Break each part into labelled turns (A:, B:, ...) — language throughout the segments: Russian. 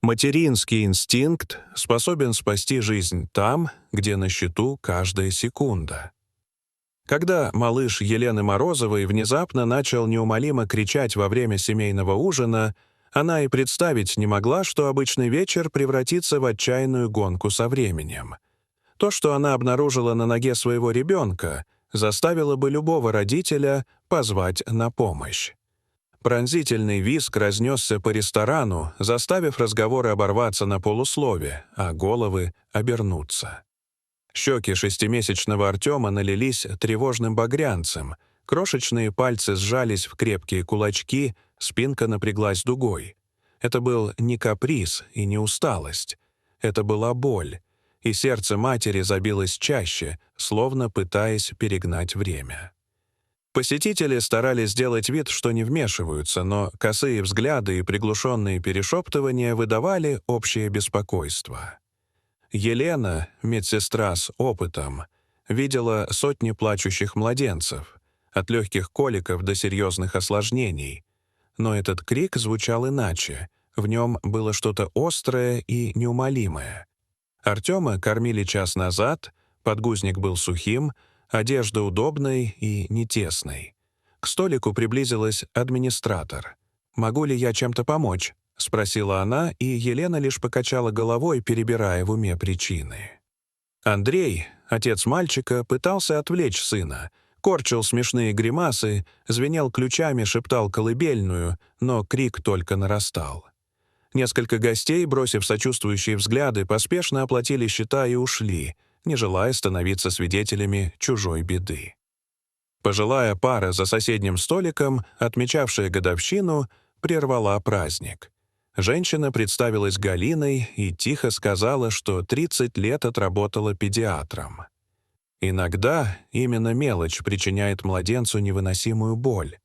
A: Материнский инстинкт способен спасти жизнь там, где на счету каждая секунда. Когда малыш Елены Морозовой внезапно начал неумолимо кричать во время семейного ужина, она и представить не могла, что обычный вечер превратится в отчаянную гонку со временем. То, что она обнаружила на ноге своего ребенка, заставило бы любого родителя позвать на помощь. Пронзительный визг разнесся по ресторану, заставив разговоры оборваться на полуслове, а головы обернуться. Щеки шестимесячного Артема налились тревожным багрянцем, крошечные пальцы сжались в крепкие кулачки, спинка напряглась дугой. Это был не каприз и не усталость. Это была боль, и сердце матери забилось чаще, словно пытаясь перегнать время. Посетители старались сделать вид, что не вмешиваются, но косые взгляды и приглушенные перешептывания выдавали общее беспокойство. Елена, медсестра с опытом, видела сотни плачущих младенцев, от легких коликов до серьезных осложнений. Но этот крик звучал иначе, в нем было что-то острое и неумолимое. Артема кормили час назад, подгузник был сухим, одежда удобной и не тесной. К столику приблизилась администратор. «Могу ли я чем-то помочь?» — спросила она, и Елена лишь покачала головой, перебирая в уме причины. Андрей, отец мальчика, пытался отвлечь сына, корчил смешные гримасы, звенел ключами, шептал колыбельную, но крик только нарастал. Несколько гостей, бросив сочувствующие взгляды, поспешно оплатили счета и ушли, не желая становиться свидетелями чужой беды. Пожилая пара за соседним столиком, отмечавшая годовщину, прервала праздник. Женщина представилась Галиной и тихо сказала, что 30 лет отработала педиатром. «Иногда именно мелочь причиняет младенцу невыносимую боль»,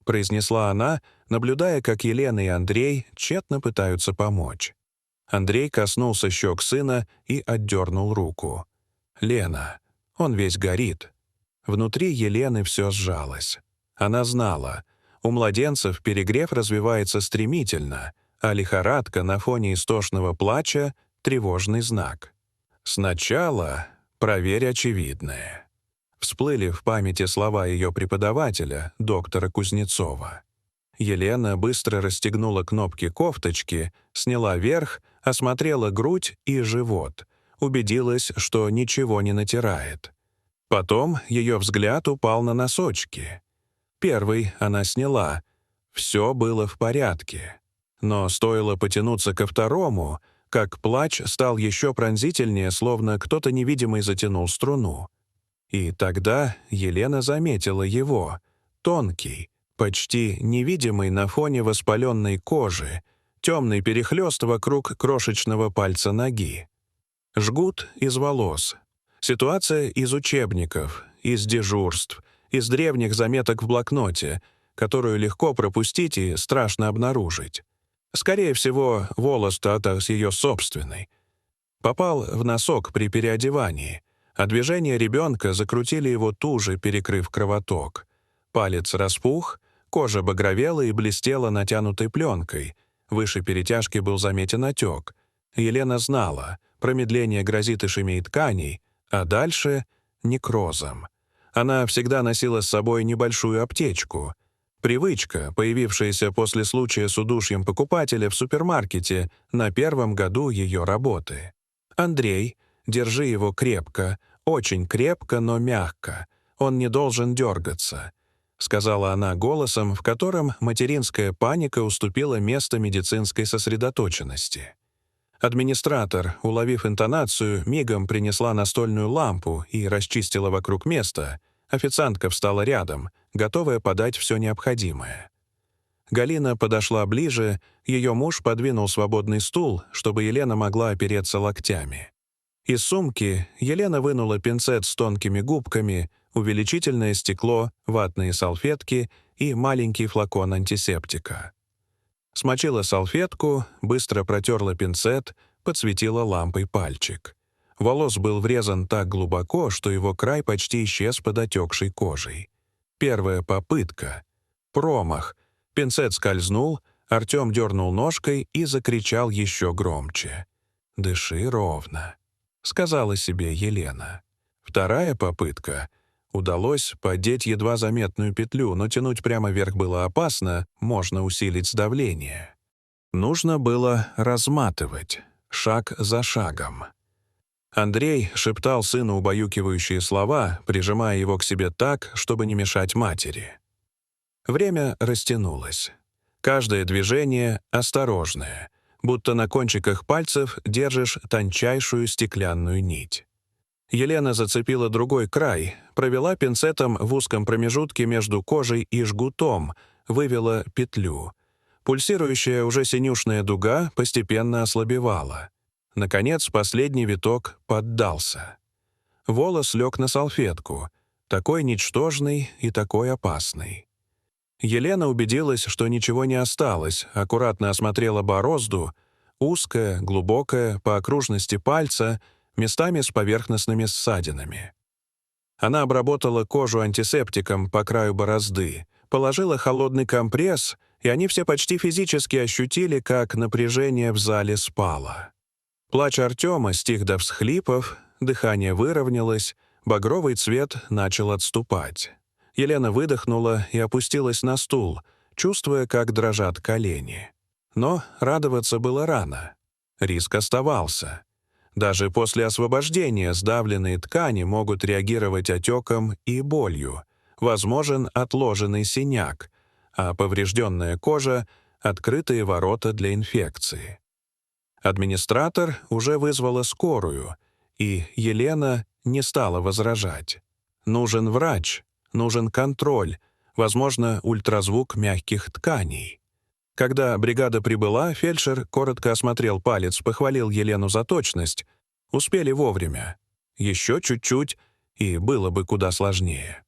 A: произнесла она, наблюдая, как Елена и Андрей тщетно пытаются помочь. Андрей коснулся щек сына и отдернул руку. «Лена, он весь горит». Внутри Елены все сжалось. Она знала, у младенцев перегрев развивается стремительно, а лихорадка на фоне истошного плача — тревожный знак. «Сначала проверь очевидное». Всплыли в памяти слова ее преподавателя, доктора Кузнецова. Елена быстро расстегнула кнопки кофточки, сняла верх, осмотрела грудь и живот, убедилась, что ничего не натирает. Потом ее взгляд упал на носочки. Первый она сняла. Все было в порядке. Но стоило потянуться ко второму, как плач стал еще пронзительнее, словно кто-то невидимый затянул струну. И тогда Елена заметила его, тонкий, почти невидимый на фоне воспаленной кожи, темный перехлёст вокруг крошечного пальца ноги. Жгут из волос. Ситуация из учебников, из дежурств, из древних заметок в блокноте, которую легко пропустить и страшно обнаружить. Скорее всего, волос Татарс ее собственный. Попал в носок при переодевании, а движения ребенка закрутили его туже, перекрыв кровоток. Палец распух, кожа багровела и блестела натянутой пленкой. Выше перетяжки был заметен отек. Елена знала, промедление грозит ишемией тканей, а дальше — некрозом. Она всегда носила с собой небольшую аптечку. Привычка, появившаяся после случая с удушьем покупателя в супермаркете на первом году ее работы. «Андрей, держи его крепко, очень крепко, но мягко. Он не должен дергаться», — сказала она голосом, в котором материнская паника уступила место медицинской сосредоточенности. Администратор, уловив интонацию, мигом принесла настольную лампу и расчистила вокруг места. Официантка встала рядом, готовая подать все необходимое. Галина подошла ближе, ее муж подвинул свободный стул, чтобы Елена могла опереться локтями. Из сумки Елена вынула пинцет с тонкими губками, увеличительное стекло, ватные салфетки и маленький флакон антисептика. Смочила салфетку, быстро протерла пинцет, подсветила лампой пальчик. Волос был врезан так глубоко, что его край почти исчез под отекшей кожей. Первая попытка. Промах. Пинцет скользнул, Артем дернул ножкой и закричал еще громче. «Дыши ровно», — сказала себе Елена. Вторая попытка. Удалось поддеть едва заметную петлю, но тянуть прямо вверх было опасно, можно усилить сдавление. Нужно было разматывать, шаг за шагом. Андрей шептал сыну убаюкивающие слова, прижимая его к себе так, чтобы не мешать матери. Время растянулось. Каждое движение осторожное, будто на кончиках пальцев держишь тончайшую стеклянную нить. Елена зацепила другой край, провела пинцетом в узком промежутке между кожей и жгутом, вывела петлю. Пульсирующая уже синюшная дуга постепенно ослабевала. Наконец, последний виток поддался. Волос лег на салфетку, такой ничтожный и такой опасный. Елена убедилась, что ничего не осталось, аккуратно осмотрела борозду, узкая, глубокая, по окружности пальца, местами с поверхностными ссадинами. Она обработала кожу антисептиком по краю борозды, положила холодный компресс, и они все почти физически ощутили, как напряжение в зале спало. Плач Артема стих до всхлипов, дыхание выровнялось, багровый цвет начал отступать. Елена выдохнула и опустилась на стул, чувствуя, как дрожат колени. Но радоваться было рано. Риск оставался. Даже после освобождения сдавленные ткани могут реагировать отеком и болью. Возможен отложенный синяк, а поврежденная кожа — открытые ворота для инфекции. Администратор уже вызвала скорую, и Елена не стала возражать. Нужен врач, нужен контроль, возможно, ультразвук мягких тканей. Когда бригада прибыла, фельдшер коротко осмотрел палец, похвалил Елену за точность. Успели вовремя. Еще чуть-чуть, и было бы куда сложнее.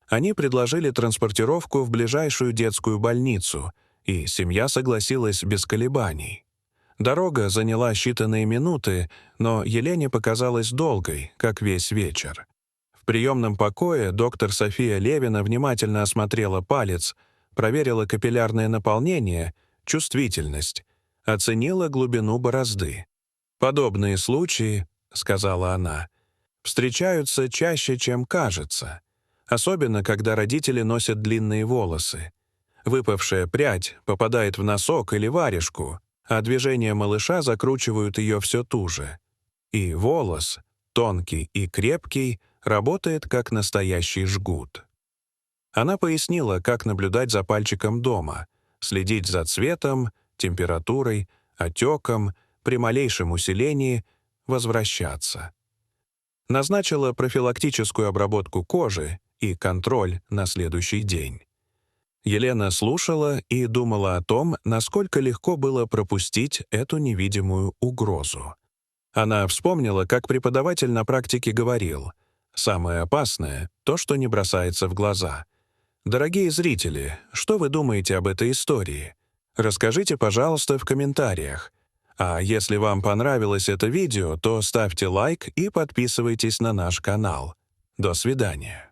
A: Они предложили транспортировку в ближайшую детскую больницу, и семья согласилась без колебаний. Дорога заняла считанные минуты, но Елене показалась долгой, как весь вечер. В приемном покое доктор София Левина внимательно осмотрела палец, проверила капиллярное наполнение, чувствительность, оценила глубину борозды. «Подобные случаи, — сказала она, — встречаются чаще, чем кажется, особенно когда родители носят длинные волосы. Выпавшая прядь попадает в носок или варежку, а движения малыша закручивают ее все туже. И волос, тонкий и крепкий, работает как настоящий жгут». Она пояснила, как наблюдать за пальчиком дома, следить за цветом, температурой, отеком, при малейшем усилении возвращаться. Назначила профилактическую обработку кожи и контроль на следующий день. Елена слушала и думала о том, насколько легко было пропустить эту невидимую угрозу. Она вспомнила, как преподаватель на практике говорил: «Самое опасное — то, что не бросается в глаза». Дорогие зрители, что вы думаете об этой истории? Расскажите, пожалуйста, в комментариях. А если вам понравилось это видео, то ставьте лайк и подписывайтесь на наш канал. До свидания.